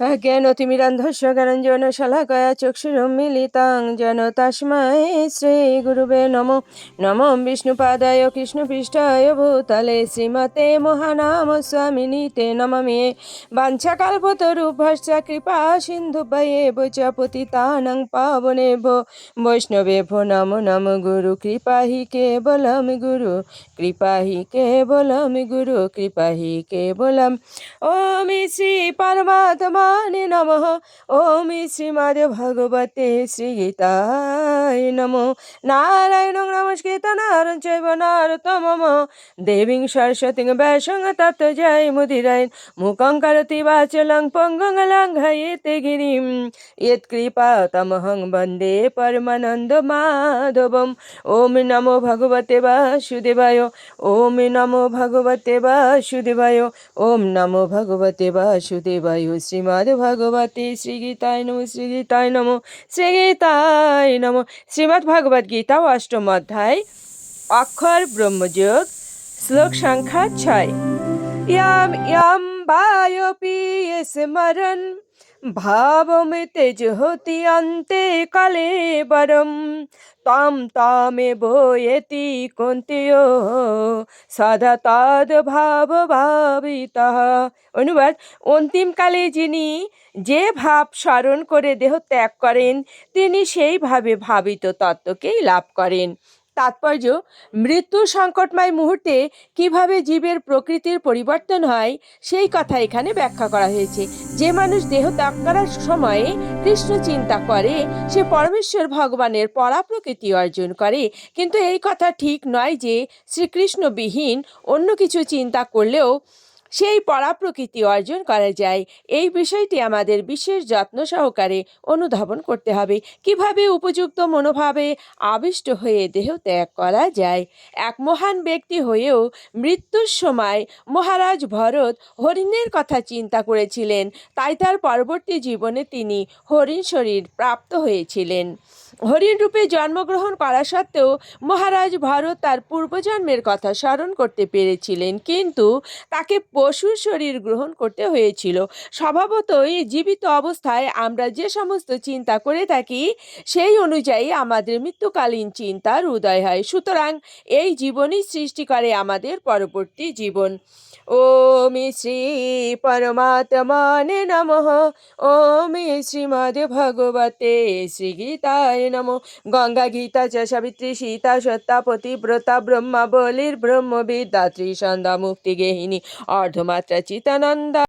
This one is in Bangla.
ज्ञानतिमिरान्धस्य ज्ञानञ्जनशलाकया चक्षुरुन्मीलितं येन तस्मै श्रीगुरुवे नमो। नमो विष्णुपादाय कृष्णपृष्ठाय भूतले श्रीमते महानामस्वामिनीते नमामि। वाञ्छाकल्पतरुभ्यश्च कृपा सिन्धुभ्येव च पतितानां पावनेभ्यो वैष्णवेभ्यो नमो नमो। गुरु कृपा हि केवलं गुरु कृपा हि केवलं गुरु कृपा हि केवलम्। ओम श्री परमात्मने नमः। ओम श्रीमद् भगवते श्रीगीताय नमो। नारायणं नमस्कृत्य नरं चैव नरोत्तमं देवीं सरस्वतीं व्यासं ततो जयमुदीरये। मूकं करोति वाचालं पङ्गुं लङ्घयते गिरिं यत्कृपातमहं वन्दे परमानन्दमाधवम्। ओम नमो भगवते वासुदेवाय। ओम नमो भगवते वासुदेवाय। ओम नमो भगवते वासुदेवाय। श्रीमद् भगवते श्रीगीताय नमो। श्रीगीताय नमो। श्रीगीताय नमो। श्रीमद् भगवद गीता अष्टम अध्याय अक्षर ब्रह्मयोग श्लोक संख्या 6। यम यम वायोपि स्मरन् भावमिते जुहोति अन्ते कलेवरं ताम तामेव यति कुन्तियो सदा तद भाव भावितः। অনুবাদ, অন্তিমকালে যিনি যে ভাব স্মরণ করে দেহ ত্যাগ করেন তিনি সেইভাবে ভাবিত তত্ত্বকেই লাভ করেন। তাৎপর্য, মৃত্যু সংকটময় মুহূর্তে কিভাবে জীবের প্রকৃতির পরিবর্তন হয় সেই কথা এখানে ব্যাখ্যা করা হয়েছে। যে মানুষ দেহ ত্যাগ করার সময়ে কৃষ্ণ চিন্তা করে সে পরমেশ্বর ভগবানের পরা প্রকৃতি অর্জন করে, কিন্তু এই কথা ঠিক নয় যে শ্রীকৃষ্ণবিহীন অন্য কিছু চিন্তা করলেও সেই পরা প্রকৃতি অর্জন করা যায়। এই বিষয়টি আমাদের বিশেষ যত্ন সহকারে অনুধাবন করতে হবে। কিভাবে উপযুক্ত মনোভাবে আবিষ্ট হয়ে দেহ ত্যাগ করা যায়। এক মহান ব্যক্তি হয়েও মৃত্যুর সময় মহারাজ ভরত হরিণের কথা চিন্তা করেছিলেন, তাই তার পরবর্তী জীবনে তিনি হরিণ শরীর প্রাপ্ত হয়েছিলেন। হরিণ রূপে জন্মগ্রহণ করা সত্ত্বেও মহারাজ ভরত তার পূর্বজন্মের কথা স্মরণ করতে পেরেছিলেন, কিন্তু তাকে পশুর শরীর গ্রহণ করতে হয়েছিল। স্বভাবতই জীবিত অবস্থায় আমরা যে সমস্ত চিন্তা করে থাকি সেই অনুযায়ী আমাদের মৃত্যুকালীন চিন্তার উদয় হয়। সুতরাং এই জীবনই সৃষ্টি করে আমাদের পরবর্তী জীবন। ওম শ্রী পরমাত্মনে নমঃ। ওম শ্রীমদ্ ভগবতে শ্রীগীতায় নমঃ। গঙ্গা গীতা চ সাবিত্রী সীতা সত্তা পতিব্রতা ব্রহ্মা বলির ব্রহ্মবিদ্যাত্রী সন্ধ্যা মুক্তি গেহিনী অর্ধমাত্রা চিতানন্দা।